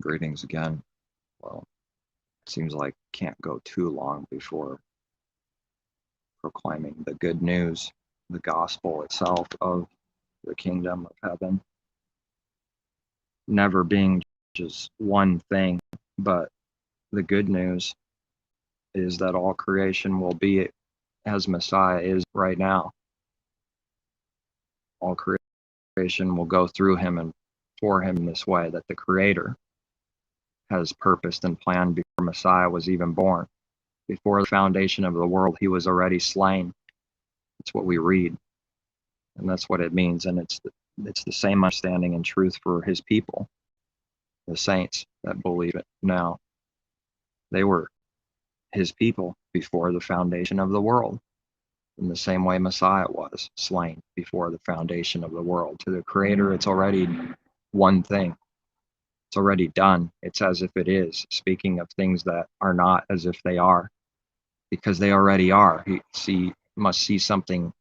Greetings again. Well, it seems like can't go too long before proclaiming the good news, the gospel itself of the kingdom of heaven, never being just one thing, but the good news is that all creation will be as Messiah is right now. All creation will go through him and for him in this way, that the Creator has purposed and planned before Messiah was even born. Before the foundation of the world, he was already slain. That's what we read, and that's what it means. And it's the same understanding and truth for his people, the saints that believe it now. They were his people before the foundation of the world, in the same way Messiah was slain before the foundation of the world. To the Creator, it's already one thing. It's already done. It's as if it is, speaking of things that are not as if they are, because they already are. He must see something,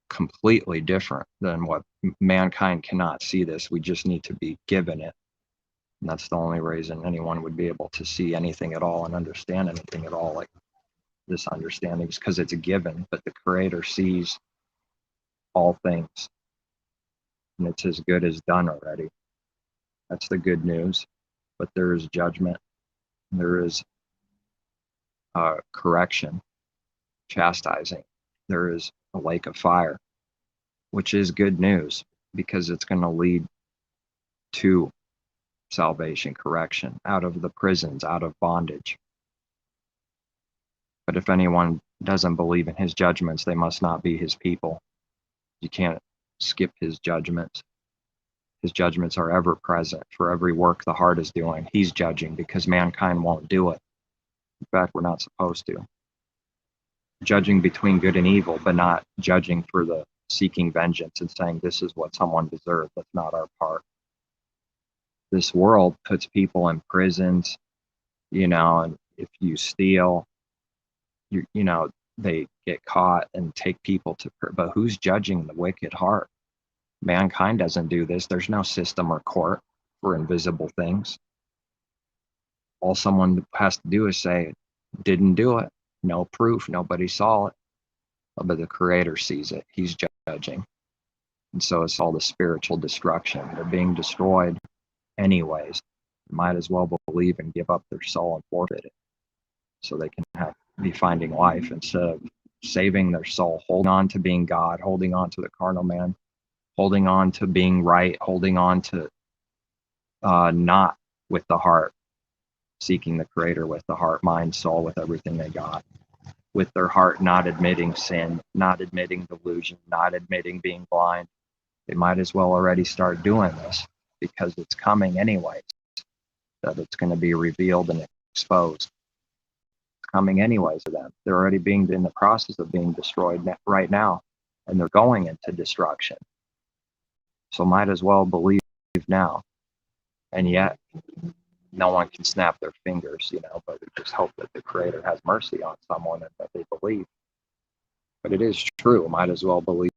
completely different than what mankind cannot see. This, we just need to be given it. And that's the only reason anyone would be able to see anything at all and understand anything at all like this understanding, is because it's a given. But the Creator sees all things, and it's as good as done already. That's the good news. But there is judgment, there is correction, chastising, there is a lake of fire, which is good news, because it's going to lead to salvation, correction, out of the prisons, out of bondage. But if anyone doesn't believe in his judgments, they must not be his people. You can't skip his judgments. His judgments are ever present. For every work the heart is doing, he's judging, because mankind won't do it. In fact, we're not supposed to. Judging between good and evil, but not judging for the seeking vengeance and saying this is what someone deserves. That's not our part. This world puts people in prisons, and if you steal, they get caught and take people to, but who's judging the wicked heart? Mankind doesn't do this. There's no system or court for invisible things. All someone has to do is say, didn't do it. No proof. Nobody saw it. But the Creator sees it. He's judging. And so it's all the spiritual destruction. They're being destroyed anyways. They might as well believe and give up their soul and forfeit it, so they can be finding life instead of saving their soul, holding on to being God, holding on to the carnal man, holding on to being right, holding on to not with the heart, seeking the Creator with the heart, mind, soul, with everything they got. With their heart not admitting sin, not admitting delusion, not admitting being blind. They might as well already start doing this, because it's coming anyways, that it's going to be revealed and exposed. It's coming anyways to them. They're already being in the process of being destroyed right now, and they're going into destruction. So might as well believe now. And yet, no one can snap their fingers, but we just hope that the Creator has mercy on someone and that they believe. But it is true. Might as well believe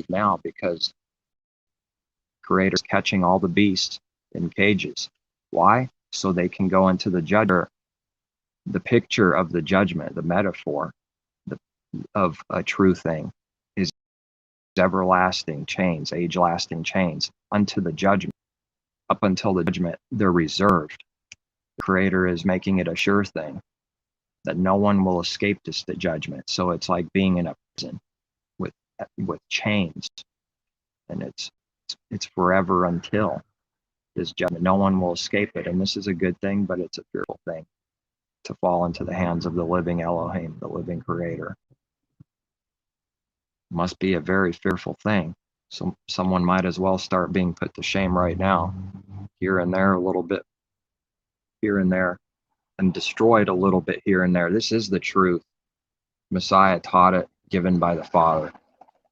now, because Creator's catching all the beasts in cages. Why? So they can go into the judgment. The picture of the judgment, the metaphor of a true thing, is everlasting chains, age-lasting chains, unto the judgment. Up until the judgment, they're reserved. The Creator is making it a sure thing that no one will escape this judgment. So it's like being in a prison with chains, and it's forever until this judgment. No one will escape it, and this is a good thing, but it's a fearful thing to fall into the hands of the living Elohim, the living Creator. It must be a very fearful thing. So someone might as well start being put to shame right now, here and there, a little bit here and there, and destroyed a little bit here and there. This is the truth. Messiah taught it, given by the Father.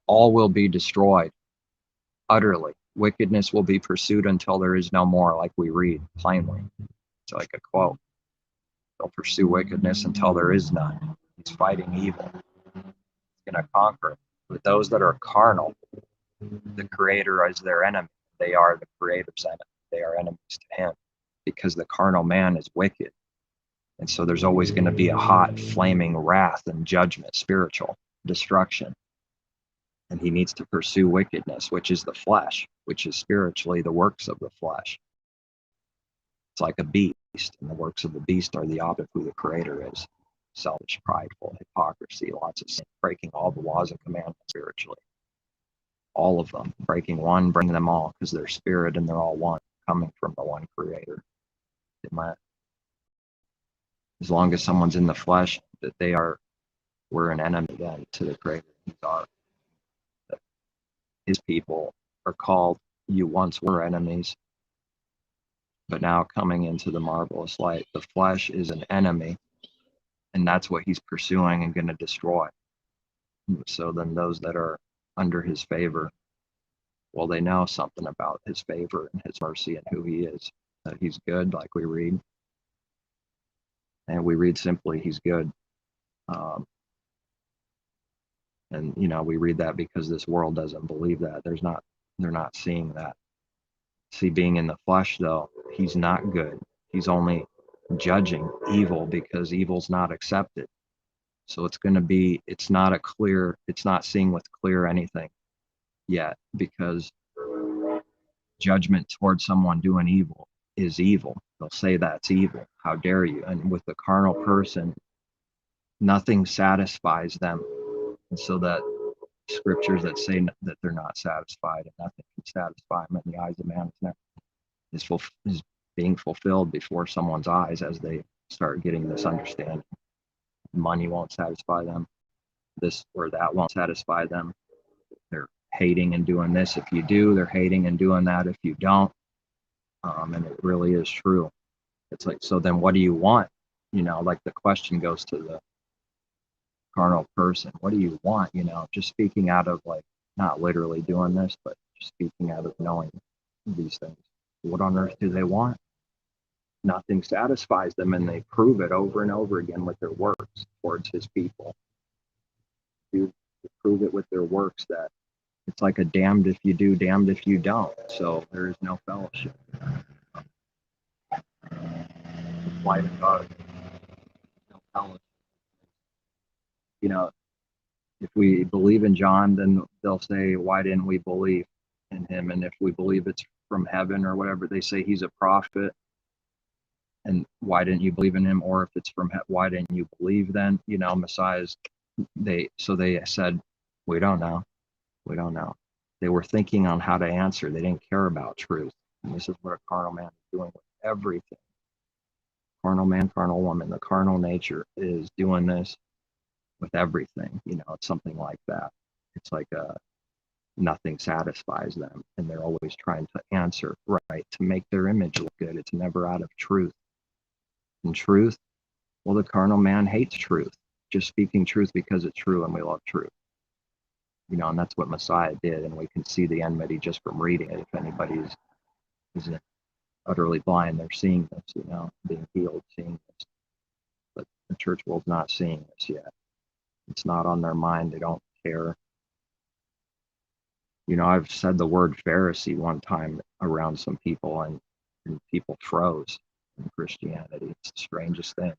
All will be destroyed utterly. Wickedness will be pursued until there is no more, like we read plainly. It's like a quote. They'll pursue wickedness until there is none. He's fighting evil. He's going to conquer it. But those that are carnal, the Creator is their enemy. They are the Creator's enemy. they are enemies to him, because the carnal man is wicked. And so there's always going to be a hot, flaming wrath and judgment, spiritual destruction. And he needs to pursue wickedness, which is the flesh, which is spiritually the works of the flesh. It's like a beast, and the works of the beast are the opposite of who the Creator is. Selfish, prideful, hypocrisy, lots of sin, breaking all the laws and commandments spiritually. All of them, breaking one, bringing them all, because they're spirit and they're all one, coming from the one Creator. As long as someone's in the flesh, that we're an enemy then to the Creator. His people are called, you once were enemies, but now coming into the marvelous light. The flesh is an enemy, and that's what he's pursuing and going to destroy. So then those that are under his favor, well, they know something about his favor and his mercy and who he is, that he's good, like we read. And we read simply, he's good. And, we read that because this world doesn't believe that. They're not seeing that. See, being in the flesh, though, he's not good. He's only judging evil because evil's not accepted. So it's not seeing with clear anything yet, because judgment towards someone doing evil is evil. They'll say that's evil. How dare you? And with the carnal person, nothing satisfies them. And so that scriptures that say that they're not satisfied and nothing can satisfy them in the eyes of man is being fulfilled before someone's eyes as they start getting this understanding. Money won't satisfy them. This or that won't satisfy them. They're hating and doing this if you do. They're hating and doing that if you don't. And it really is true. It's like, so then what do you want? Like the question goes to the carnal person. What do you want? Just speaking out of not literally doing this, but just speaking out of knowing these things. What on earth do they want? Nothing satisfies them, and they prove it over and over again with their works towards his people. You prove it with their works that it's like a damned if you do, damned if you don't. So there is no fellowship. Light and dark. No fellowship. If we believe in John, then they'll say, why didn't we believe in him? And if we believe it's from heaven or whatever, they say he's a prophet. And why didn't you believe in him? Or if it's from why didn't you believe then? Messiah's. They said, we don't know. They were thinking on how to answer. They didn't care about truth. And this is what a carnal man is doing with everything. Carnal man, carnal woman. The carnal nature is doing this with everything. It's something like that. It's like nothing satisfies them, and they're always trying to answer right to make their image look good. It's never out of truth. And truth, well, the carnal man hates truth, just speaking truth because it's true, and we love truth. And that's what Messiah did, and we can see the enmity just from reading it. If anybody is utterly blind, they're seeing this, being healed, seeing this. But the church world's not seeing this yet. It's not on their mind. They don't care. I've said the word Pharisee one time around some people, and people froze in Christianity. It's the strangest thing.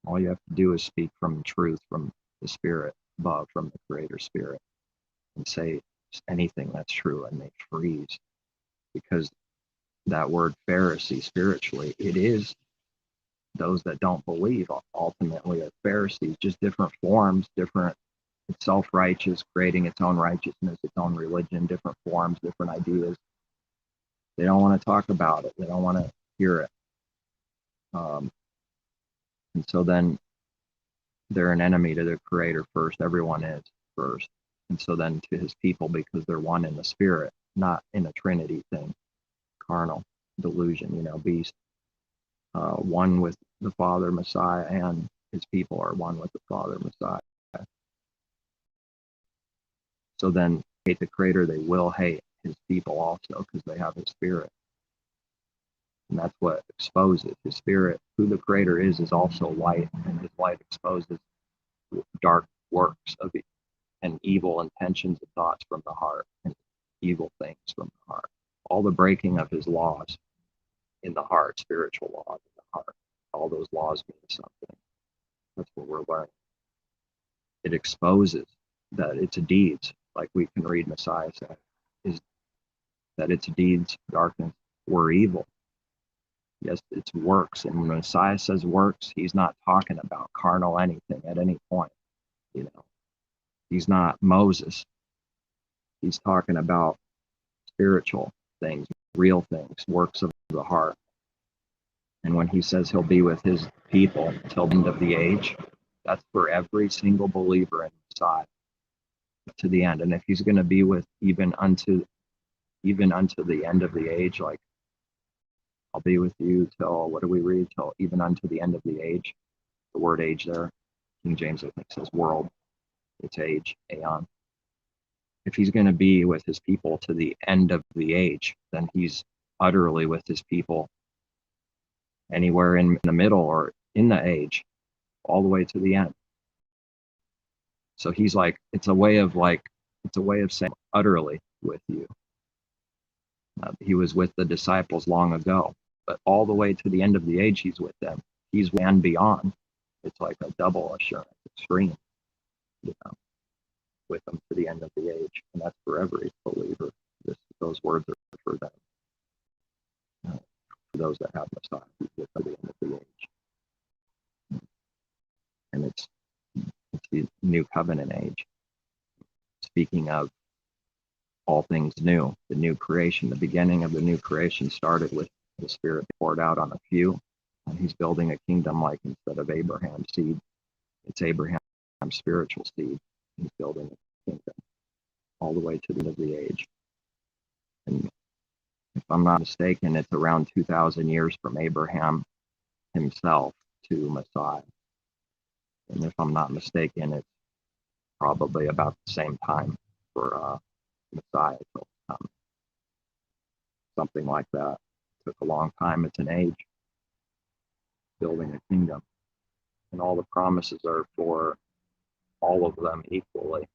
All you have to do is speak from truth, from the Spirit above, from the Creator Spirit, and say anything that's true, and they freeze. Because that word Pharisee, spiritually, it is those that don't believe ultimately are Pharisees, just different forms, different. It's self-righteous, creating its own righteousness, its own religion, different forms, different ideas. They don't want to talk about it. They don't want to hear it. And so then they're an enemy to their Creator first. Everyone is first. And so then to his people, because they're one in the Spirit, not in a Trinity thing, carnal, delusion, beast. One with the Father, Messiah, and his people are one with the Father, Messiah. So then hate the Creator, they will hate his people also, because they have his Spirit. And that's what exposes his Spirit. Who the Creator is also light, and his light exposes dark works of it, and evil intentions and thoughts from the heart, and evil things from the heart. All the breaking of his laws in the heart, spiritual laws in the heart. All those laws mean something. That's what we're learning. It exposes that its deeds, like we can read Messiah said, is that its deeds, darkness, were evil. Yes, it's works. And when Messiah says works, he's not talking about carnal anything at any point. You know, he's not Moses. He's talking about spiritual things, real things, works of the heart. And when he says he'll be with his people till the end of the age, that's for every single believer in Messiah to the end. And if he's going to be with even unto the end of the age, like I'll be with you till, what do we read? Till even unto the end of the age. The word age there, King James I think says world. It's age, aeon. If he's going to be with his people to the end of the age, then he's utterly with his people anywhere in the middle or in the age, all the way to the end. So he's like, it's a way of saying utterly with you. He was with the disciples long ago, but all the way to the end of the age, he's with them. He's and beyond. It's like a double assurance, extreme, you know, with them to the end of the age. And that's for every believer. Those words are for them. For those that have Messiah, he's with them to the end of the age. And it's the new covenant age. Speaking of all things new, the new creation, the beginning of the new creation started with the Spirit poured out on a few, and he's building a kingdom like instead of Abraham's seed, it's Abraham's spiritual seed. He's building a kingdom all the way to the end of the age. And if I'm not mistaken, it's around 2,000 years from Abraham himself to Messiah. And if I'm not mistaken, it's probably about the same time for Messiah to come. Something like that. It took a long time. It's an age. Building a kingdom. And all the promises are for all of them equally,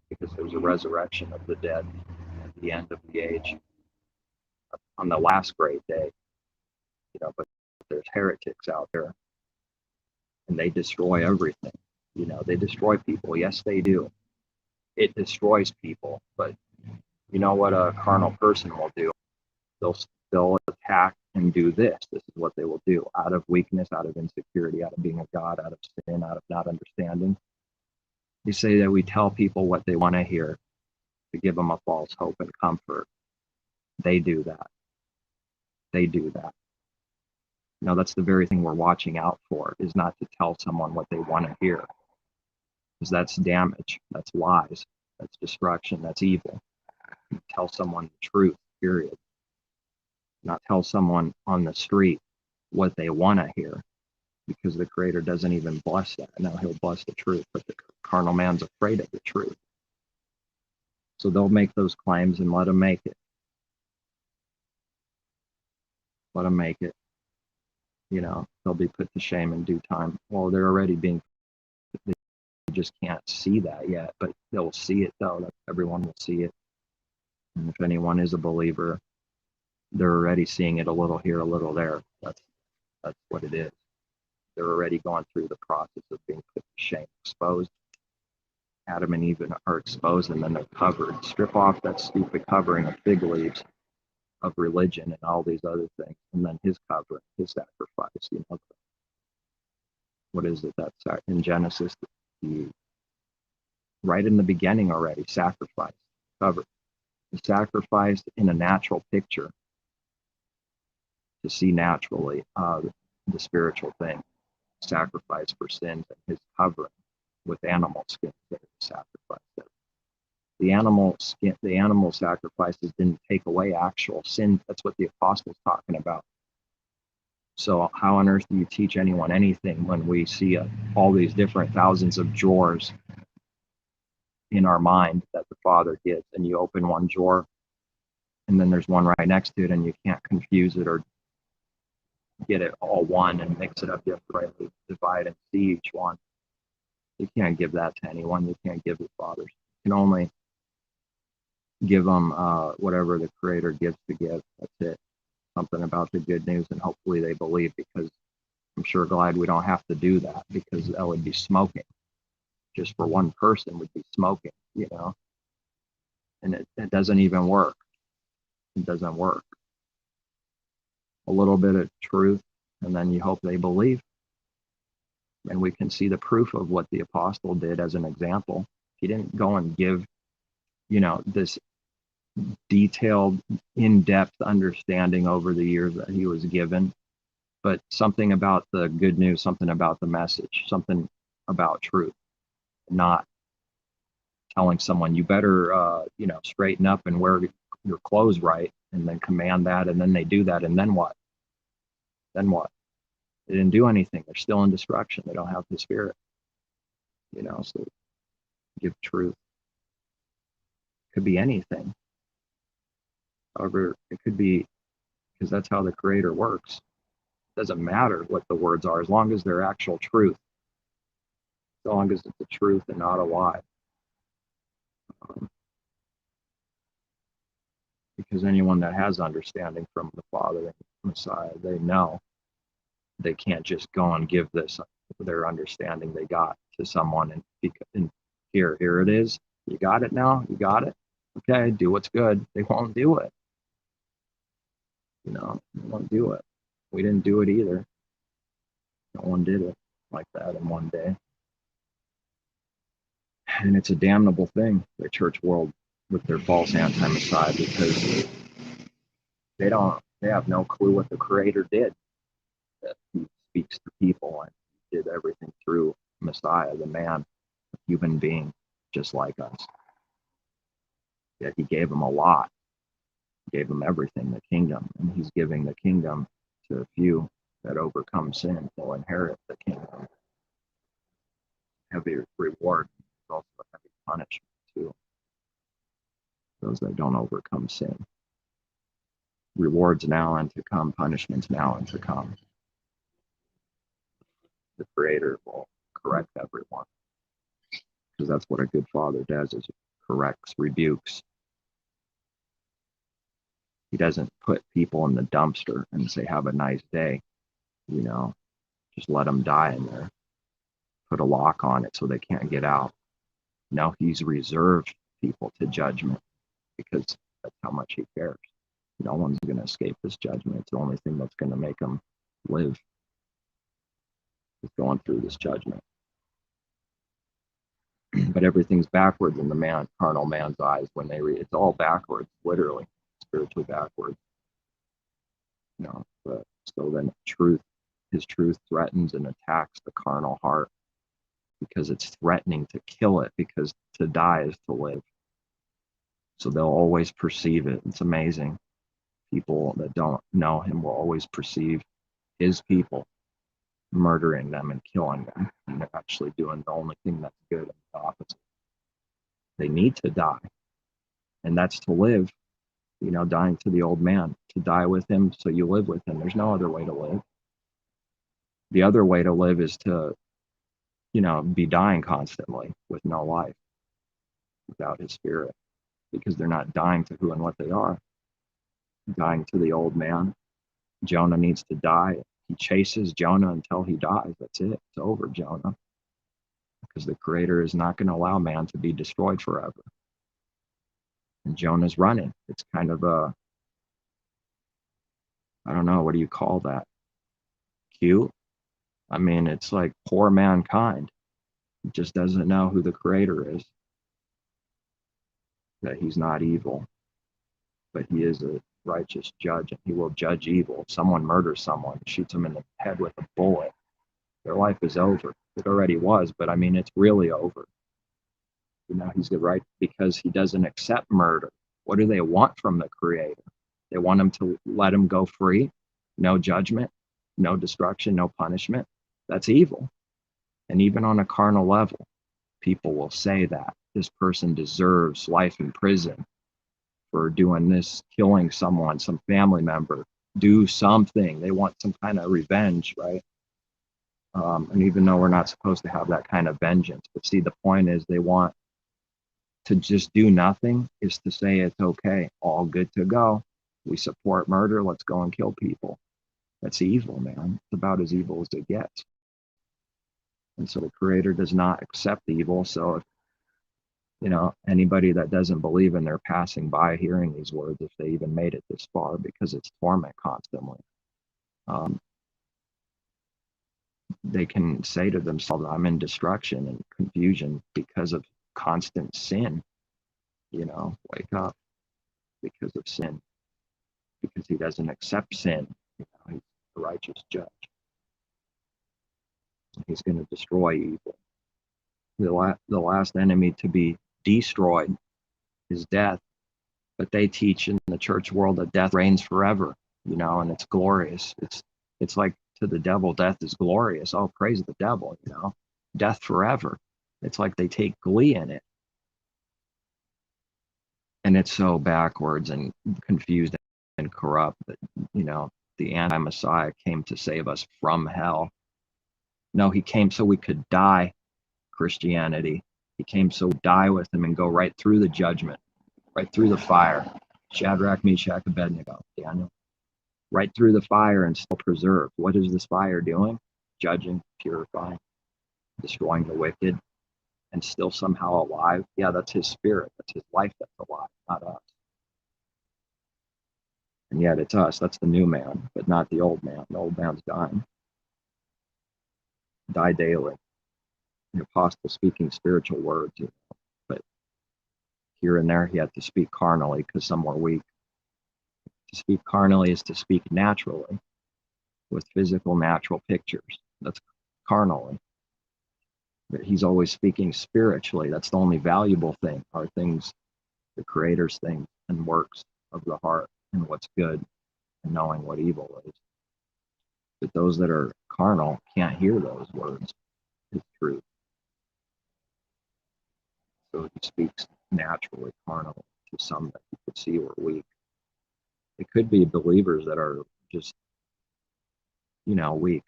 because there's a resurrection of the dead at the end of the age on the last great day. You know, but there's heretics out there and they destroy everything. You know, they destroy people. Yes, they do. It destroys people, but you know what a carnal person will do? They'll attack and do this. This is what they will do out of weakness, out of insecurity, out of being a god, out of sin, out of not understanding. You say that we tell people what they want to hear to give them a false hope and comfort. They do that. They do that. You know, that's the very thing we're watching out for, is not to tell someone what they want to hear. Because that's damage, that's lies, that's destruction, that's evil. You tell someone the truth, period. Not tell someone on the street what they want to hear, because the Creator doesn't even bless that. Now he'll bless the truth, but the carnal man's afraid of the truth. So they'll make those claims and let them make it. Let them make it. You know, they'll be put to shame in due time. Well, they're already being, they just can't see that yet, but they'll see it though. Everyone will see it. And if anyone is a believer, they're already seeing it a little here, a little there. That's what it is. They're already going through the process of being put to shame, exposed. Adam and Eve are exposed, and then they're covered. Strip off that stupid covering of fig leaves of religion and all these other things, and then his covering, his sacrifice. You know, what is it? That's in Genesis, right in the beginning already, sacrifice, covered. The sacrifice in a natural picture to see naturally the spiritual thing, sacrifice for sins, and his covering with animal skin that is sacrificed. The animal sacrifices didn't take away actual sin. That's what the apostle's talking about. So how on earth do you teach anyone anything when we see all these different thousands of drawers in our mind that the Father gives, and you open one drawer and then there's one right next to it, and you can't confuse it or get it all one and mix it up. You have to rightly divide and see each one. You can't give that to anyone. You can't give the Fathers. You can only give them whatever the Creator gives to give. That's it. something about the good news, and hopefully they believe, because I'm sure glad we don't have to do that, because that would be smoking. Just for one person would be smoking, and it doesn't even work. It doesn't work. A little bit of truth, and then you hope they believe. And we can see the proof of what the apostle did as an example. He didn't go and give, this detailed, in-depth understanding over the years that he was given, but something about the good news, something about the message, something about truth, not telling someone you better, straighten up and wear your clothes right, and then command that, and then they do that, and then what? Then what? They didn't do anything. They're still in destruction. They don't have the Spirit, so give truth. It could be anything. However, it could be, because that's how the Creator works. It doesn't matter what the words are, as long as they're actual truth, as long as it's the truth and not a lie. Because anyone that has understanding from the Father and Messiah, they know they can't just go and give their understanding they got to someone and here it is. You got it now? You got it? Okay, do what's good. They won't do it. They won't do it. We didn't do it either. No one did it like that in one day. And it's a damnable thing, the church world, with their false anti-Messiah, because they have no clue what the Creator did. That he speaks to people and did everything through Messiah, the man, a human being, just like us. Yet he gave them a lot. He gave them everything, the kingdom, and he's giving the kingdom to a few that overcome sin. They'll inherit the kingdom. Heavy reward, also heavy punishment too. Those that don't overcome sin. Rewards now and to come, punishments now and to come. The Creator will correct everyone, because that's what a good father does, is corrects, rebukes. He doesn't put people in the dumpster and say, have a nice day, just let them die in there, put a lock on it so they can't get out. No, he's reserved people to judgment, because that's how much he cares. No one's going to escape this judgment. It's the only thing that's going to make them live, is going through this judgment. But everything's backwards in the carnal man's eyes when they read. It's all backwards, literally, spiritually backwards. But so then his truth threatens and attacks the carnal heart, because it's threatening to kill it, because to die is to live. So they'll always perceive it. It's amazing. People that don't know him will always perceive his people murdering them and killing them, and they're actually doing the only thing that's good, and the opposite. They need to die, and that's to live, dying to the old man, to die with him so you live with him. There's no other way to live. The other way to live is to, be dying constantly with no life, without his Spirit, because they're not dying to who and what they are. Dying to the old man. Jonah needs to die. He chases Jonah until he dies. That's it. It's over, Jonah. Because the Creator is not going to allow man to be destroyed forever. And Jonah's running. It's kind of I don't know, what do you call that? Cute? I mean, it's like poor mankind. He just doesn't know who the Creator is. That he's not evil, but he is a righteous judge, and he will judge evil. If someone murders someone, shoots them in the head with a bullet, their life is over. It already was, but I mean, it's really over. He's the right, because he doesn't accept murder. What do they want from the Creator? They want him to let him go free, no judgment, no destruction, no punishment. That's evil. And even on a carnal level, people will say that this person deserves life in prison for doing this, killing someone, some family member, do something. They want some kind of revenge, right? And even though we're not supposed to have that kind of vengeance, but see, the point is they want to just do nothing, is to say it's okay, all good to go. We support murder, let's go and kill people. That's evil, man. It's about as evil as it gets. And so the Creator does not accept evil. So if, anybody that doesn't believe and they're passing by hearing these words, if they even made it this far, because it's torment constantly, they can say to themselves, I'm in destruction and confusion because of constant sin. Wake up, because of sin, because he doesn't accept sin. He's a righteous judge. He's going to destroy evil. The last enemy to be destroyed is death. But they teach in the church world that death reigns forever, and it's glorious. It's like, to the devil, death is glorious. Oh, praise the devil, death forever. It's like they take glee in it. And it's so backwards and confused and corrupt that, the anti-Messiah came to save us from hell. No, he came so we could die, Christianity. He came so we die with him and go right through the judgment, right through the fire. Shadrach, Meshach, Abednego, Daniel. Right through the fire and still preserved. What is this fire doing? Judging, purifying, destroying the wicked, and still somehow alive. Yeah, that's his spirit. That's his life that's alive, not us. And yet it's us. That's the new man, but not the old man. The old man's dying. Die daily. The apostle speaking spiritual words, but here and there he had to speak carnally because some were weak. To speak carnally is to speak naturally with physical, natural pictures. That's carnally. But he's always speaking spiritually. That's the only valuable thing, are things, the Creator's things and works of the heart and what's good and knowing what evil is. But those that are carnal can't hear those words. It's truth. So he speaks naturally, carnally, to some that you could see were weak. It could be believers that are just, weak,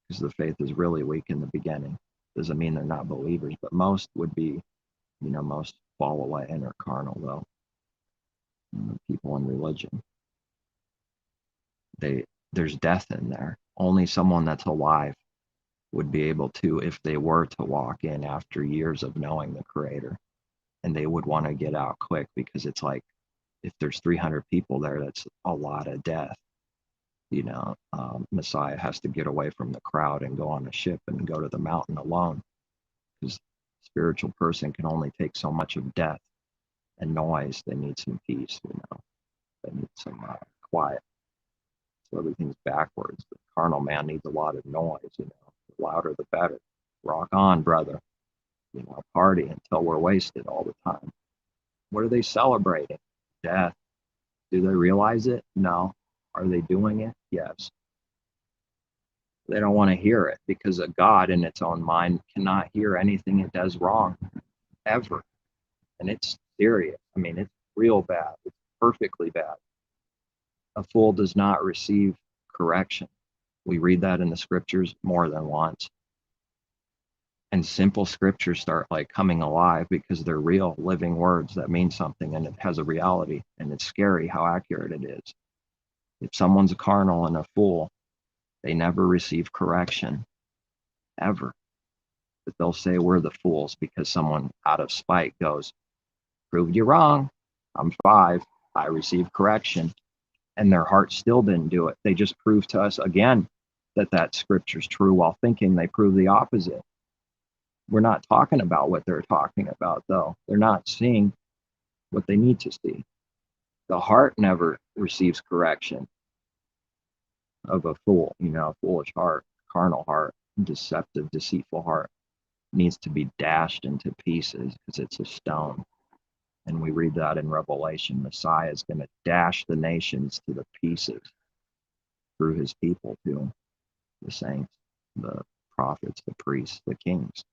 because the faith is really weak in the beginning. Doesn't mean they're not believers, but most would be, most fall away and are carnal, though. People in religion, there's death in there. Only someone that's alive would be able to, if they were to walk in after years of knowing the Creator, and they would want to get out quick, because it's like, if there's 300 people there, that's a lot of death. Messiah has to get away from the crowd and go on a ship and go to the mountain alone, because a spiritual person can only take so much of death and noise. They need some peace, they need some quiet. So everything's backwards. The carnal man needs a lot of noise, the louder the better. Rock on, brother. Party until we're wasted all the time. What are they celebrating? Death. Do they realize it? No. Are they doing it? Yes. They don't want to hear it, because a God in its own mind cannot hear anything it does wrong, ever. And it's serious. It's real bad. It's perfectly bad. A fool does not receive correction. We read that in the scriptures more than once. And simple scriptures start coming alive, because they're real living words that mean something, and it has a reality, and it's scary how accurate it is. If someone's a carnal and a fool, they never receive correction, ever. But they'll say we're the fools because someone out of spite goes, proved you wrong. I'm 5. I received correction. And their heart still didn't do it. They just proved to us again that scripture's true, while thinking they prove the opposite. We're not talking about what they're talking about, though. They're not seeing what they need to see. The heart never receives correction of a fool, a foolish heart, carnal heart, deceptive, deceitful heart needs to be dashed into pieces, because it's a stone. And we read that in Revelation. Messiah is going to dash the nations to the pieces through his people, too. The saints, the prophets, the priests, the kings.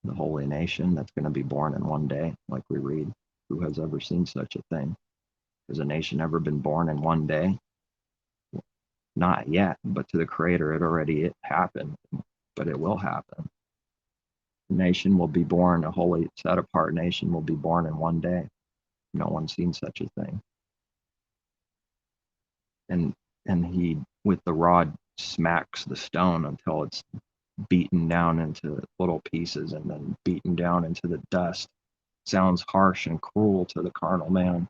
The holy nation that's going to be born in one day, like we read. Who has ever seen such a thing? Has a nation ever been born in one day? Not yet, but to the Creator it happened, but it will happen. A nation will be born, a holy, set apart nation will be born in one day. No one's seen such a thing. and he with the rod smacks the stone until it's beaten down into little pieces and then beaten down into the dust. Sounds harsh and cruel to the carnal man.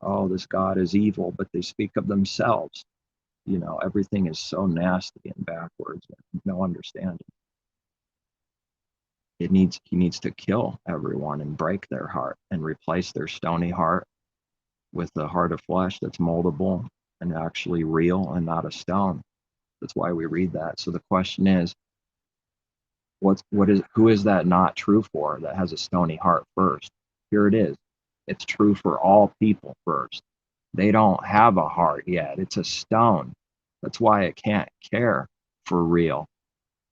Oh, this God is evil, but they speak of themselves. Everything is so nasty and backwards, no understanding. He needs to kill everyone and break their heart and replace their stony heart with the heart of flesh that's moldable and actually real and not a stone. That's why we read that. So the question is, who is that not true for, that has a stony heart first? Here it is. It's true for all people first. They don't have a heart yet. It's a stone. That's why it can't care for real.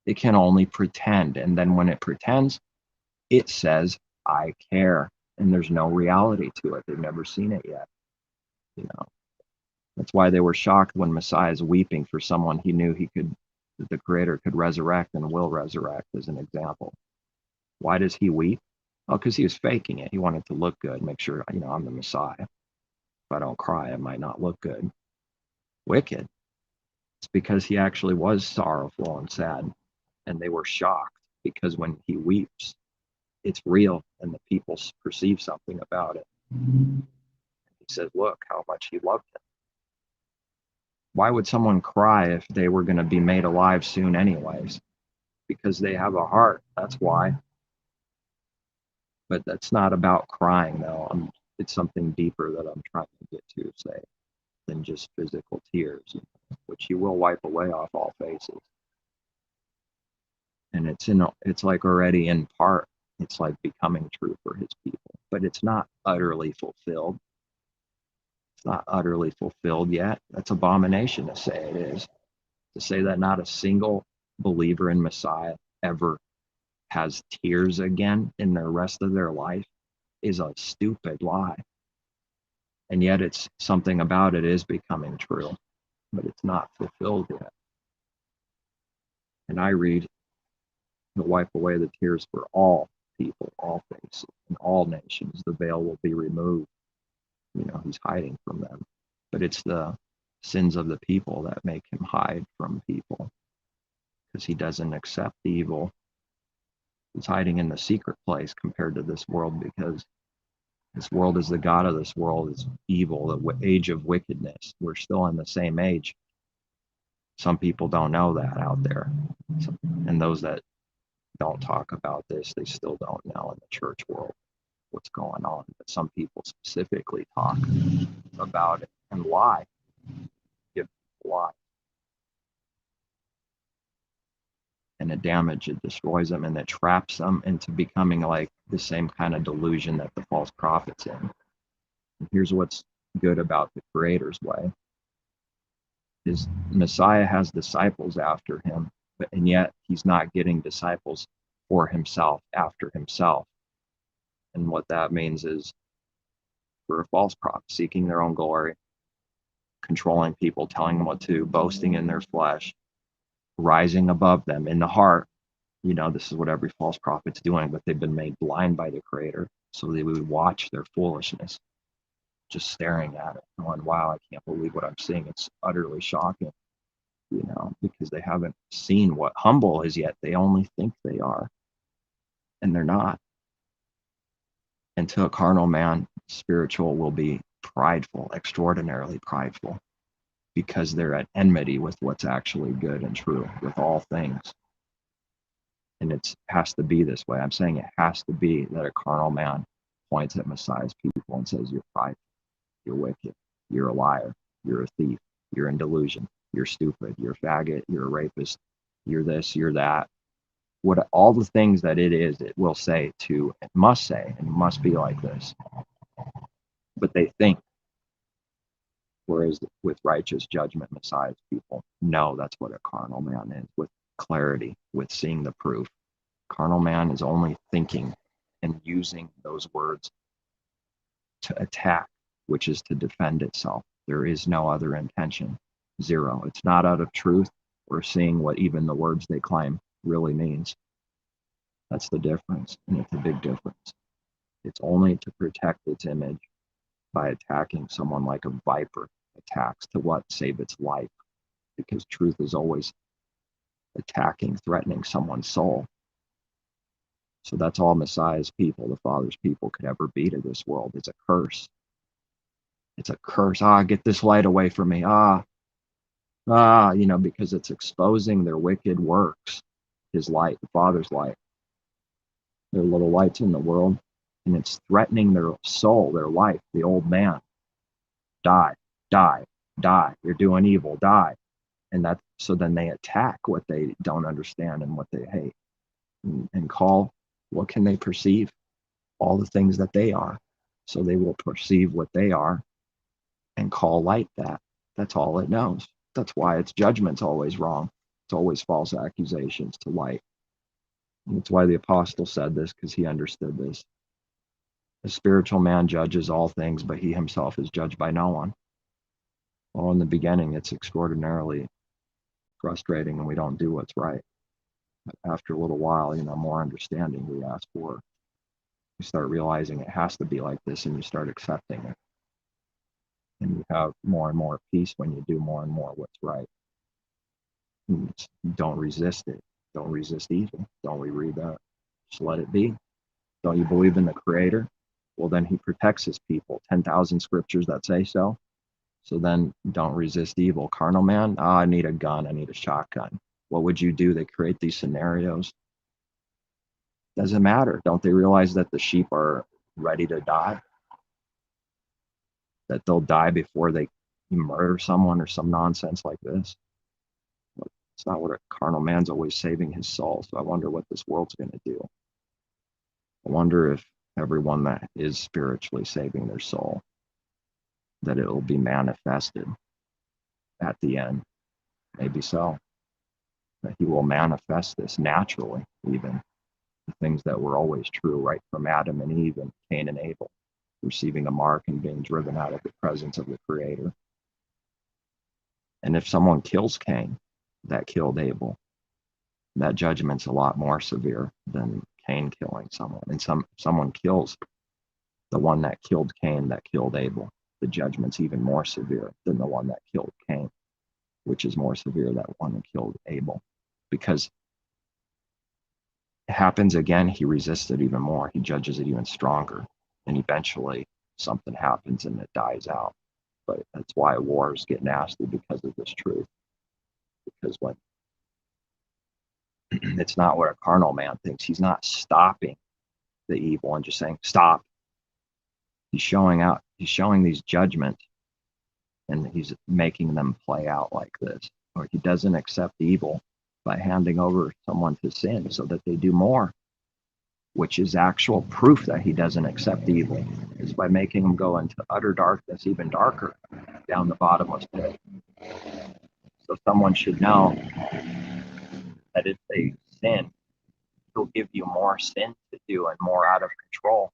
It can only pretend. And then when it pretends, it says, I care. And there's no reality to it. They've never seen it yet. That's why they were shocked when Messiah is weeping for someone he knew that the Creator could resurrect and will resurrect, as an example. Why does he weep? Oh, because he was faking it. He wanted to look good, make sure, I'm the Messiah. If I don't cry, I might not look good. Wicked. It's because he actually was sorrowful and sad, and they were shocked because when he weeps, it's real, and the people perceive something about it. He says, look how much he loved him. Why would someone cry if they were going to be made alive soon anyways? Because they have a heart, that's why. But that's not about crying, though. It's something deeper that I'm trying to get to, say, than just physical tears, which he will wipe away off all faces. And it's like already in part, it's like becoming true for his people, but it's not utterly fulfilled. It's not utterly fulfilled yet. That's abomination to say it is. To say that not a single believer in Messiah ever has tears again in the rest of their life is a stupid lie. And yet it's something about it is becoming true, but it's not fulfilled yet. And I read, he'll wipe away the tears for all people, all faces, and all nations. The veil will be removed. He's hiding from them. But it's the sins of the people that make him hide from people, because he doesn't accept evil. He's hiding in the secret place compared to this world, because this world is the God of this world is evil, the age of wickedness. We're still in the same age. Some people don't know that out there. And those that don't talk about this, they still don't know in the church world what's going on. But some people specifically talk about it and lie, give people lies. And it destroys them, and it traps them into becoming like the same kind of delusion that the false prophet's in. And here's what's good about the Creator's way. His Messiah has disciples after him, and yet he's not getting disciples for himself, after himself. And what that means is, for a false prophet, seeking their own glory, controlling people, telling them what to, boasting in their flesh, rising above them in the heart. This is what every false prophet's doing, but they've been made blind by the Creator, so they would watch their foolishness, just staring at it, going, wow, I can't believe what I'm seeing. It's utterly shocking, because they haven't seen what humble is yet. They only think they are, and they're not. And to a carnal man, spiritual will be prideful, extraordinarily prideful, because they're at enmity with what's actually good and true, with all things. And it has to be this way. I'm saying it has to be that a carnal man points at Messiah's people and says, you're prideful, you're wicked, you're a liar, you're a thief, you're in delusion, you're stupid, you're a faggot, you're a rapist, you're this, you're that. What all the things that it will say to, it must say, and must be like this. But they think, whereas with righteous judgment, Messiah's people know that's what a carnal man is, with clarity, with seeing the proof. Carnal man is only thinking and using those words to attack, which is to defend itself. There is no other intention. Zero. It's not out of truth or seeing what even the words they claim really means. That's the difference, and it's a big difference. It's only to protect its image by attacking someone like a viper, attacks to what? Save its life. Because truth is always attacking, threatening someone's soul. So that's all Messiah's people, the Father's people, could ever be to this world. It's a curse. It's a curse. Get this light away from me. Because it's exposing their wicked works, his light, the Father's light, their little lights in the world, and it's threatening their soul, their life, the old man. Die, die, die. You're doing evil, die. And so then they attack what they don't understand and what they hate, and call, what can they perceive? All the things that they are. So they will perceive what they are and call light that. That's all it knows. That's why its judgment's always wrong. It's always false accusations to light. And that's why the apostle said this, because he understood this. A spiritual man judges all things, but he himself is judged by no one. Well, in the beginning, it's extraordinarily frustrating and we don't do what's right. But after a little while, more understanding we ask for. You start realizing it has to be like this, and you start accepting it. And you have more and more peace when you do more and more what's right. And don't resist it. Don't resist evil. Don't we read that? Just let it be. Don't you believe in the Creator? Well, then he protects his people. 10,000 scriptures that say so. So then don't resist evil. Carnal man, I need a gun. I need a shotgun. What would you do? They create these scenarios. Doesn't matter. Don't they realize that the sheep are ready to die? That they'll die before they murder someone or some nonsense like this? It's not what a carnal man's always saving his soul. So I wonder what this world's going to do. I wonder if everyone that is spiritually saving their soul, that it will be manifested at the end. Maybe so. That he will manifest this naturally, even the things that were always true, right from Adam and Eve and Cain and Abel, receiving a mark and being driven out of the presence of the Creator. And if someone kills Cain, that killed Abel, that judgment's a lot more severe than Cain killing someone. And someone kills the one that killed Cain, that killed Abel, the judgment's even more severe than the one that killed Cain, which is more severe than that one that killed Abel. Because it happens again, he resists it even more. He judges it even stronger. And eventually something happens and it dies out. But that's why wars get nasty, because of this truth. Because when it's not what a carnal man thinks, he's not stopping the evil and just saying, stop. He's showing these judgments, and he's making them play out like this. Or he doesn't accept evil by handing over someone to sin so that they do more, which is actual proof that he doesn't accept evil, is by making them go into utter darkness, even darker, down the bottomless pit. So someone should know that if they sin, he'll give you more sin to do and more out of control.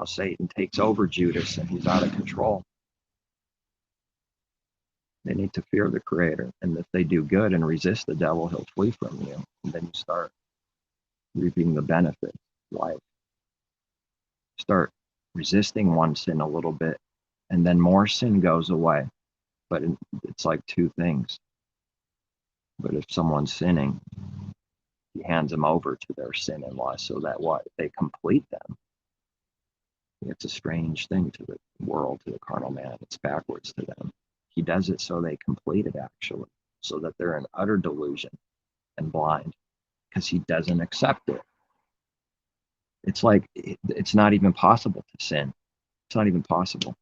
Satan takes over Judas and he's out of control. They need to fear the Creator. And if they do good and resist the devil, he'll flee from you. And then you start reaping the benefits of life. Start resisting one sin a little bit, and then more sin goes away. But it's like two things. But if someone's sinning, he hands them over to their sin and lust, so that what? They complete them. It's a strange thing to the world, to the carnal man. It's backwards to them. He does it so they complete it, actually, so that they're in utter delusion and blind, because he doesn't accept it. It's like it's not even possible to sin. It's not even possible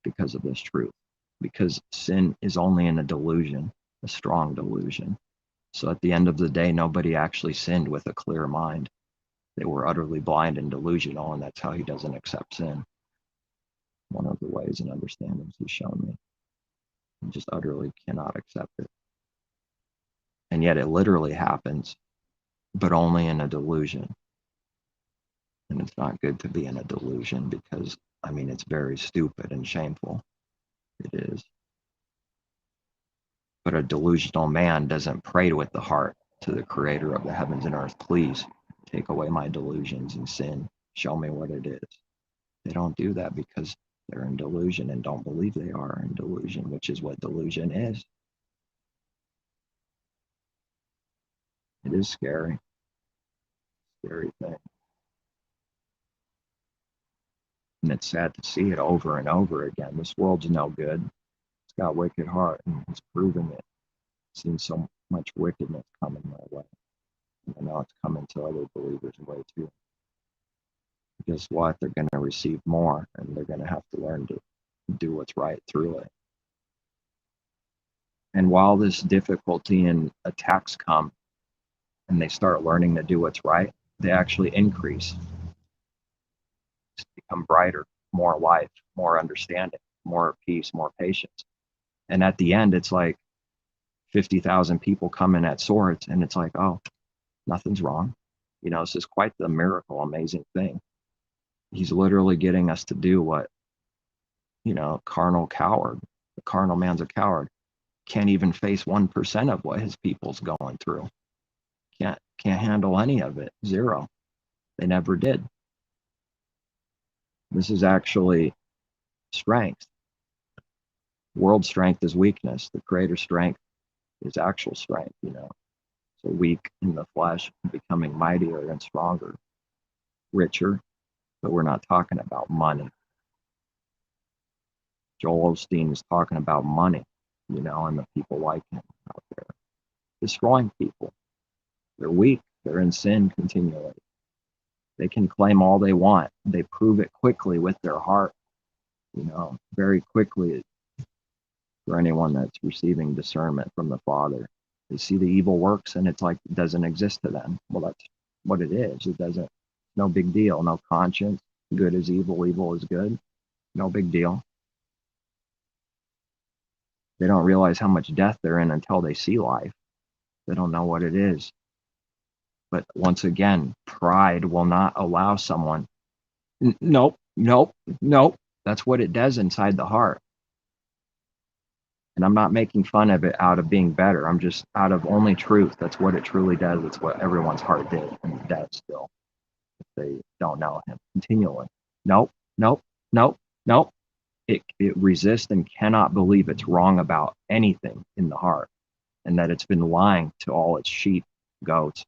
because of this truth. Because sin is only in a delusion, a strong delusion. So at the end of the day, nobody actually sinned with a clear mind. They were utterly blind and delusional, and that's how he doesn't accept sin. One of the ways and understandings he's shown me. He just utterly cannot accept it. And yet it literally happens, but only in a delusion. And it's not good to be in a delusion because, it's very stupid and shameful. It is. But a delusional man doesn't pray with the heart to the Creator of the heavens and earth, please take away my delusions and sin. Show me what it is. They don't do that because They're in delusion and don't believe they are in delusion, which is what delusion is. It is scary. Scary thing. And it's sad to see it over and over again. This world's no good. It's got wicked heart, and it's proving it. I've seen so much wickedness coming my way. And now it's coming to other believers' way too. Guess what? They're going to receive more, and they're going to have to learn to do what's right through it. And while this difficulty and attacks come, and they start learning to do what's right, they actually increase, become brighter, more life, more understanding, more peace, more patience. And at the end, it's like 50,000 people come in at swords, and it's like, oh, nothing's wrong. You know, this is quite the miracle, amazing thing. He's literally getting us to do what, you know, carnal coward, the carnal man's a coward, can't even face 1% of what his people's going through. Can't handle any of it. Zero. They never did. This is actually strength. World strength is weakness. The creator strength is actual strength, you know. So weak in the flesh, becoming mightier and stronger, richer, but we're not talking about money. Joel Osteen is talking about money, you know, and the people like him out there, destroying people. They're weak. They're in sin continually. They can claim all they want. They prove it quickly with their heart, you know, very quickly for anyone that's receiving discernment from the Father. They see the evil works and it's like it doesn't exist to them. Well, that's what it is. It doesn't, no big deal, no conscience. Good is evil, evil is good. No big deal. They don't realize how much death they're in until they see life. They don't know what it is. But once again, pride will not allow someone. Nope, nope, nope. That's what it does inside the heart. And I'm not making fun of it out of being better. I'm just out of only truth. That's what it truly does. It's what everyone's heart did and does still. If they don't know him continually. Nope, nope, nope, nope. It resists and cannot believe it's wrong about anything in the heart, and that it's been lying to all its sheep, goats,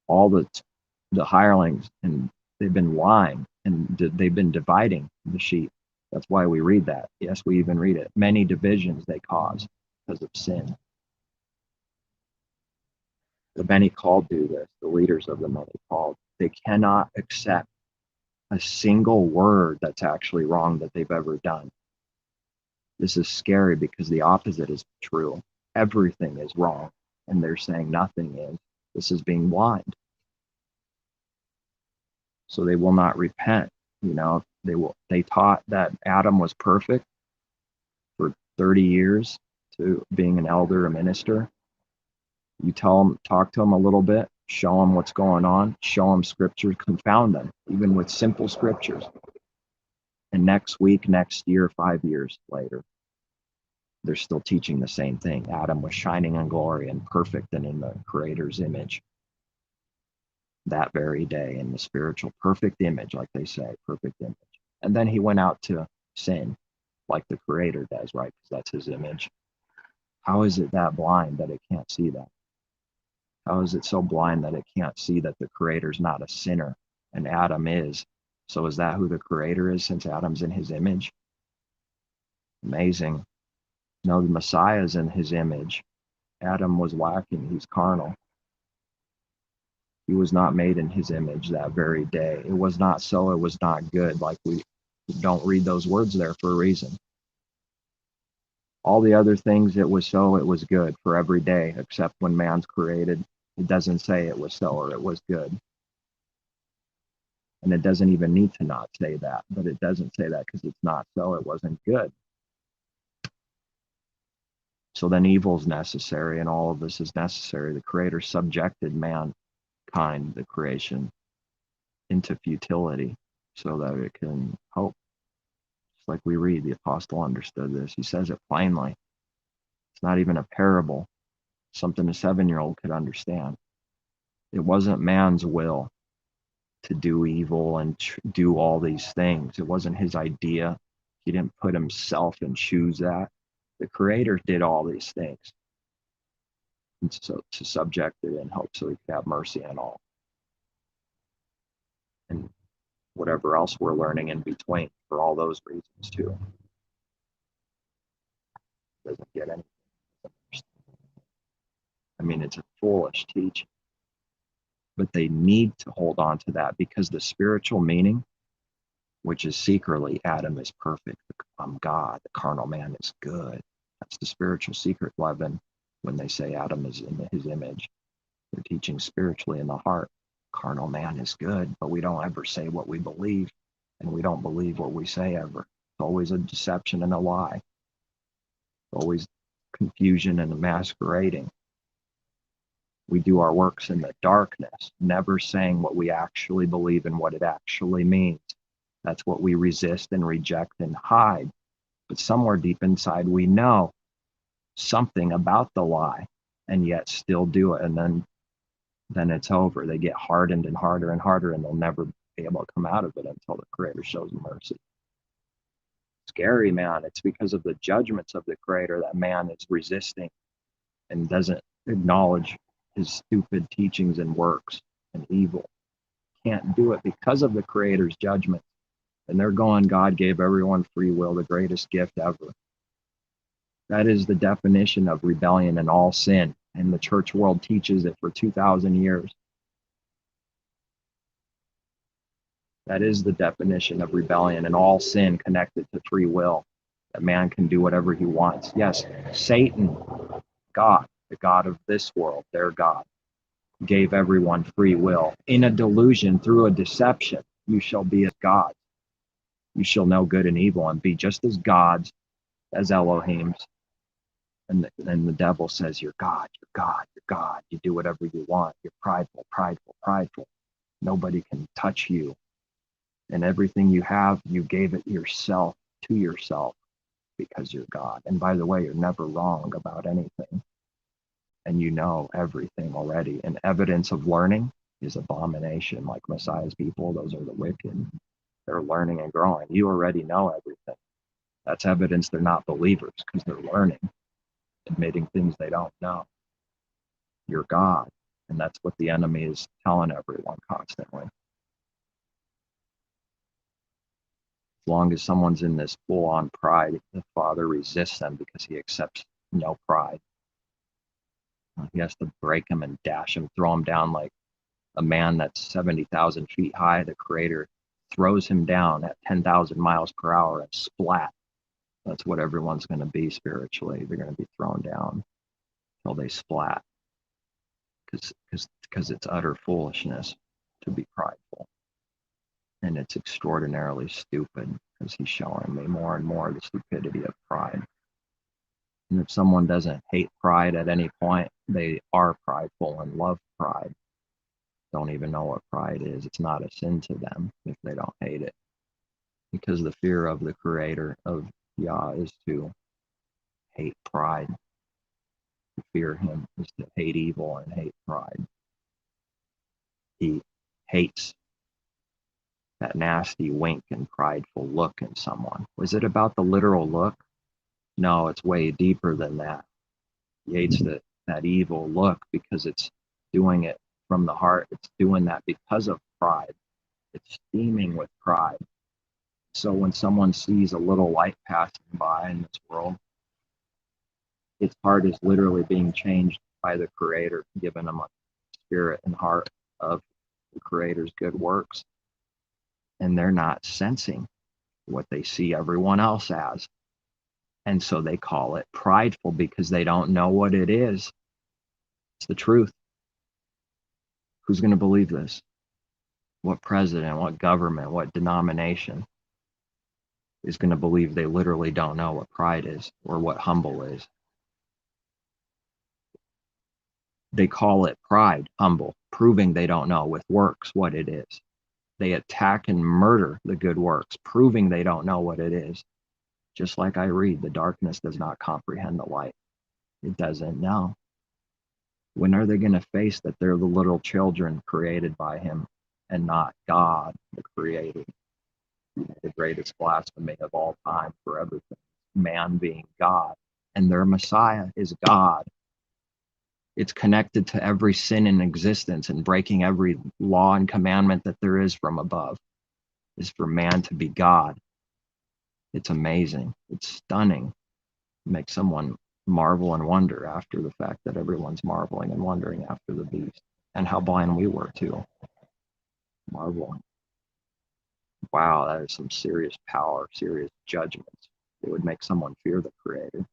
all the hirelings, and they've been lying and they've been dividing the sheep. That's why we read that. Yes, we even read it. Many divisions they cause because of sin. The many called do this, the leaders of the many called. They cannot accept a single word that's actually wrong that they've ever done. This is scary because the opposite is true. Everything is wrong, and they're saying nothing is. This is being blind. So they will not repent. You know, they taught that Adam was perfect for 30 years to being an elder, a minister. You tell them, talk to them a little bit, show them what's going on, show them scripture, confound them, even with simple scriptures. And next week, next year, 5 years later, they're still teaching the same thing. Adam was shining in glory and perfect and in the Creator's image. That very day, in the spiritual perfect image, like they say, perfect image. And then he went out to sin, like the Creator does, right? Because that's his image. How is it that blind that it can't see that? How is it so blind that it can't see that the Creator's not a sinner and Adam is? So is that who the Creator is, since Adam's in his image? Amazing. No, the Messiah is in his image. Adam was lacking. He's carnal. He was not made in his image that very day. It was not so. It was not good. Like, we don't read those words there for a reason. All the other things, it was so, it was good for every day, except when man's created. It doesn't say it was so or it was good. And it doesn't even need to not say that, but it doesn't say that because it's not so, it wasn't good. So then evil's necessary, and all of this is necessary. The Creator subjected mankind, the creation, into futility so that it can hope. Just like we read, the apostle understood this. He says it plainly. It's not even a parable, something a 7-year-old could understand. It wasn't man's will to do evil and do all these things. It wasn't his idea. He didn't put himself and choose that. The Creator did all these things, and so to subject it and hope so he could have mercy on all, and whatever else we're learning in between for all those reasons too. Doesn't get any. I mean, it's a foolish teaching, but they need to hold on to that because the spiritual meaning, which is secretly Adam is perfect, I'm God, the carnal man is good. That's the spiritual secret leaven. When they say Adam is in his image, they're teaching spiritually in the heart. Carnal man is good, but we don't ever say what we believe, and we don't believe what we say ever. It's always a deception and a lie. Always confusion and masquerading. We do our works in the darkness, never saying what we actually believe and what it actually means. That's what we resist and reject and hide. But somewhere deep inside, we know something about the lie and yet still do it. And then it's over. They get hardened and harder and harder, and they'll never be able to come out of it until the Creator shows mercy. Scary, man. It's because of the judgments of the Creator that man is resisting and doesn't acknowledge his stupid teachings and works and evil. Can't do it because of the Creator's judgment. And they're going, God gave everyone free will, the greatest gift ever. That is the definition of rebellion and all sin. And the church world teaches it for 2,000 years. That is the definition of rebellion and all sin connected to free will. That man can do whatever he wants. Yes, Satan, God, the God of this world, their God, gave everyone free will. In a delusion, through a deception, you shall be as gods. You shall know good and evil and be just as gods, as Elohims. And the devil says, you're God, you're God, you're God. You do whatever you want. You're prideful, prideful, prideful. Nobody can touch you. And everything you have, you gave it yourself to yourself because you're God. And by the way, you're never wrong about anything. And you know everything already. And evidence of learning is abomination. Like Messiah's people, those are the wicked. They're learning and growing. You already know everything. That's evidence they're not believers because they're learning, admitting things they don't know. You're God. And that's what the enemy is telling everyone constantly. As long as someone's in this full-on pride, the Father resists them because he accepts no pride. He has to break him and dash him, throw him down like a man that's 70,000 feet high. The Creator throws him down at 10,000 miles per hour and splat. That's what everyone's going to be spiritually. They're going to be thrown down until they splat. Because it's utter foolishness to be prideful. And it's extraordinarily stupid because he's showing me more and more the stupidity of pride. And if someone doesn't hate pride at any point, they are prideful and love pride. Don't even know what pride is. It's not a sin to them if they don't hate it. Because the fear of the Creator of Yah is to hate pride. To fear him is to hate evil and hate pride. He hates that nasty wink and prideful look in someone. Was it about the literal look? No, it's way deeper than that. He hates that evil look because it's doing it from the heart. It's doing that because of pride. It's steaming with pride. So when someone sees a little light passing by in this world, its heart is literally being changed by the Creator, giving them a spirit and heart of the Creator's good works. And they're not sensing what they see everyone else as. And so they call it prideful because they don't know what it is. It's the truth. Who's going to believe this? What president, what government, what denomination is going to believe they literally don't know what pride is or what humble is? They call it pride, humble, proving they don't know with works what it is. They attack and murder the good works, proving they don't know what it is. Just like I read, the darkness does not comprehend the light. It doesn't know. When are they going to face that they're the little children created by him and not God, the Creator. The greatest blasphemy of all time for everything. Man being God, and their Messiah is God. It's connected to every sin in existence, and breaking every law and commandment that there is from above is for man to be God. It's amazing. It's stunning. It makes someone marvel and wonder after the fact that everyone's marveling and wondering after the beast, and how blind we were too. Marveling. Wow, that is some serious power, serious judgments. It would make someone fear the Creator. It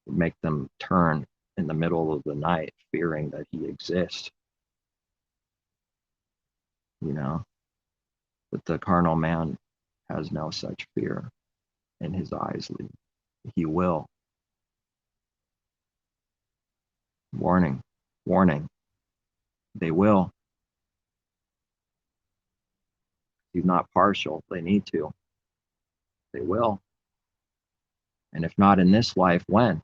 would make them turn in the middle of the night, fearing that He exists. You know, but the carnal man has no such fear in his eyes. He will. Warning, warning. They will. He's not partial. They need to. They will. And if not in this life, when?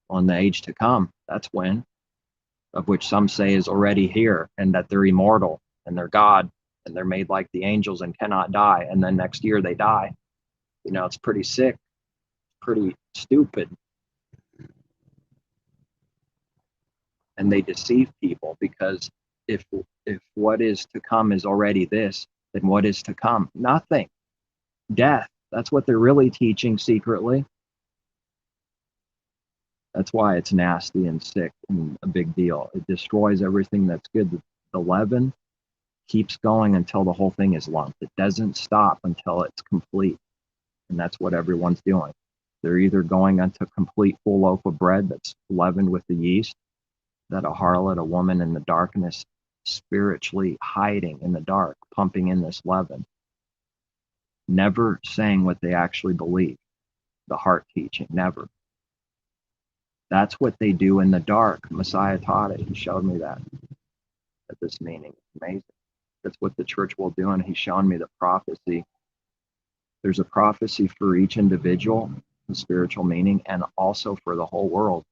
On the age to come. That's when. Of which some say is already here, and that they're immortal, and they're God, and they're made like the angels and cannot die, and then next year they die. You know, it's pretty sick, pretty stupid. And they deceive people, because if what is to come is already this, then what is to come? Nothing. Death. That's what they're really teaching secretly. That's why it's nasty and sick and a big deal. It destroys everything that's good. The leaven keeps going until the whole thing is lumped. It doesn't stop until it's complete. And that's what everyone's doing. They're either going into complete full loaf of bread that's leavened with the yeast, that a harlot, a woman in the darkness, spiritually hiding in the dark, pumping in this leaven, never saying what they actually believe, the heart teaching, never. That's what they do in the dark. Messiah taught it. He showed me that at this meeting. It's amazing. That's what the church will do, and he's shown me the prophecy. There's a prophecy for each individual, the spiritual meaning, and also for the whole world.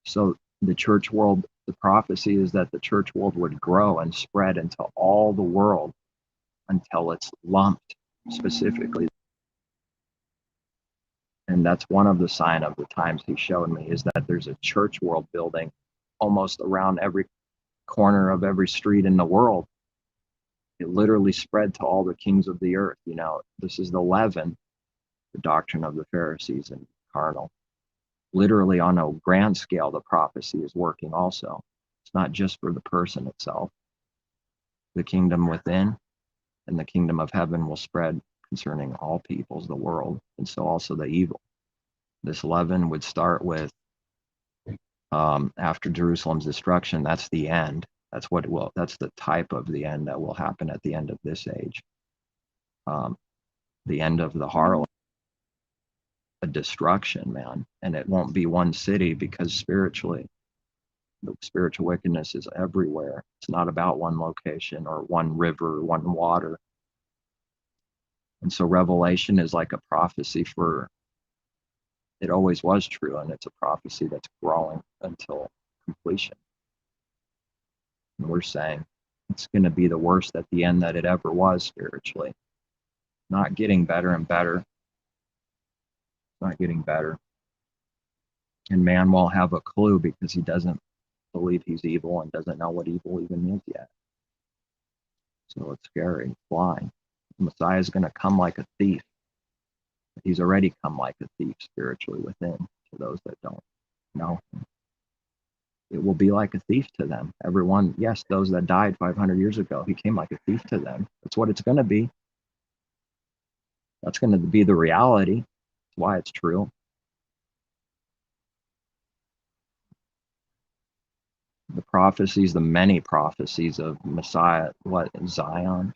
So the church world, the prophecy is that the church world would grow and spread into all the world until it's lumped specifically. And that's one of the sign of the times he showed me, is that there's a church world building almost around every corner of every street in the world. It literally spread to all the kings of the earth. You know, this is the leaven, the doctrine of the Pharisees and carnal. Literally on a grand scale, the prophecy is working also. It's not just for the person itself. The kingdom within and the kingdom of heaven will spread concerning all peoples, the world, and so also the evil. This leaven would start with, after Jerusalem's destruction, that's the end. That's what it will. That's the type of the end that will happen at the end of this age. The end of the harlot, a destruction, man. And it won't be one city, because spiritually, the spiritual wickedness is everywhere. It's not about one location or one river, one water. And so Revelation is like a prophecy for, it always was true, and it's a prophecy that's growing until completion. And we're saying it's going to be the worst at the end that it ever was spiritually. Not getting better and better. Not getting better. And man won't have a clue, because he doesn't believe he's evil and doesn't know what evil even is yet. So it's scary. It's blind. The Messiah is going to come like a thief. He's already come like a thief spiritually within, to those that don't know him. It will be like a thief to them. Everyone, yes, those that died 500 years ago, he came like a thief to them. That's what it's going to be. That's going to be the reality. That's why it's true. The prophecies, the many prophecies of Messiah, Zion,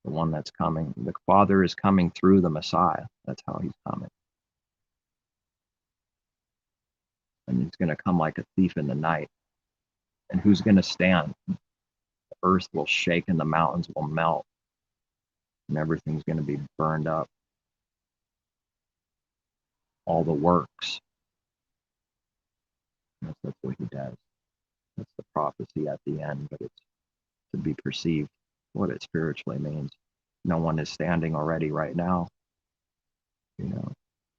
the one that's coming. The Father is coming through the Messiah. That's how he's coming. And he's going to come like a thief in the night. And who's going to stand? The earth will shake and the mountains will melt. And everything's going to be burned up. All the works. That's what he does. That's the prophecy at the end, but it's to be perceived what it spiritually means. No one is standing already right now.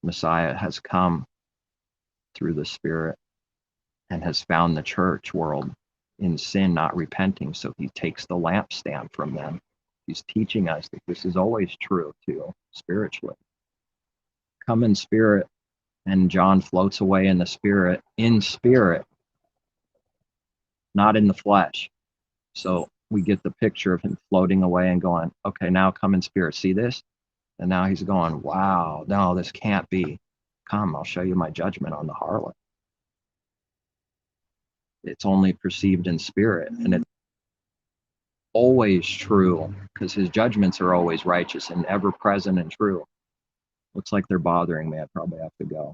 Messiah has come through the Spirit and has found the church world in sin, not repenting. So he takes the lampstand from them. He's teaching us that this is always true too, spiritually. Come in spirit, and John floats away in spirit, not in the flesh. So we get the picture of him floating away and going, okay, now come in spirit. See this? And now he's going, wow, no, this can't be. Come, I'll show you my judgment on the harlot. It's only perceived in spirit, and it's always true because his judgments are always righteous and ever present and true. Looks like they're bothering me. I probably have to go.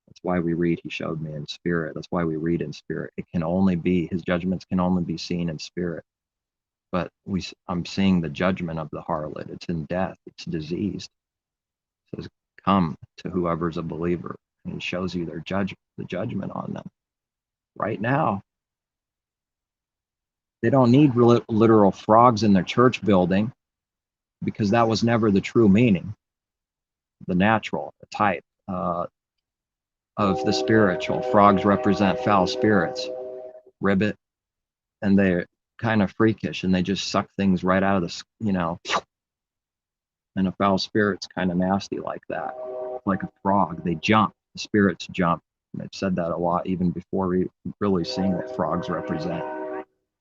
That's why we read, he showed me in spirit. That's why we read in spirit. It can only be, his judgments can only be seen in spirit. But I'm seeing the judgment of the harlot. It's in death. It's diseased. It says, come to whoever's a believer. And he shows you the judgment on them. Right now, they don't need literal frogs in their church building because that was never the true meaning. The natural, the type of the spiritual. Frogs represent foul spirits, ribbit, and they're kind of freakish and they just suck things right out of the, and a foul spirit's kind of nasty like that. Like a frog, they jump, the spirits jump. And I've said that a lot even before really seeing what frogs represent.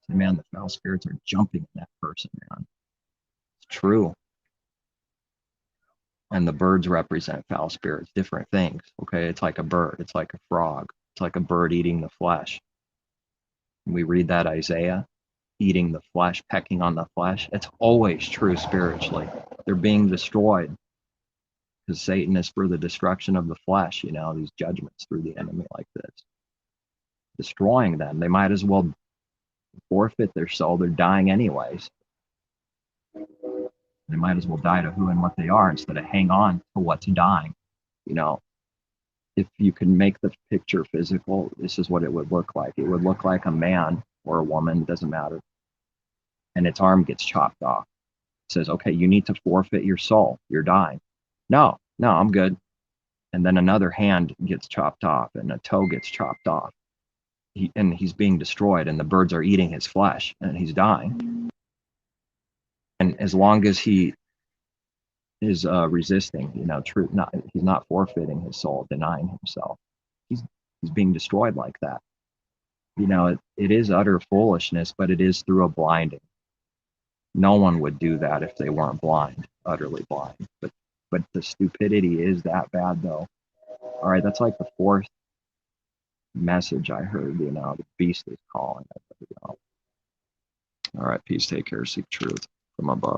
Man, the foul spirits are jumping in that person, man. It's true. And the birds represent foul spirits, different things. Okay, it's like a bird, it's like a frog, it's like a bird eating the flesh. And we read that Isaiah, eating the flesh, pecking on the flesh. It's always true spiritually. They're being destroyed because Satan is for the destruction of the flesh, these judgments through the enemy like this. Destroying them. They might as well forfeit their soul. They're dying anyways. They might as well die to who and what they are instead of hang on to what's dying. If you can make the picture physical, this is what it would look like. It would look like a man or a woman, doesn't matter, and its arm gets chopped off. It says, okay, you need to forfeit your soul. You're dying. No, I'm good. And then another hand gets chopped off and a toe gets chopped off. He's being destroyed and the birds are eating his flesh and he's dying. And as long as he is resisting, he's not forfeiting his soul, denying himself. He's being destroyed like that. It is utter foolishness, but it is through a blinding. No one would do that if they weren't blind, utterly blind. But the stupidity is that bad, though. All right, that's like the fourth message I heard. The beast is calling. All right, peace. Take care. Seek truth from above.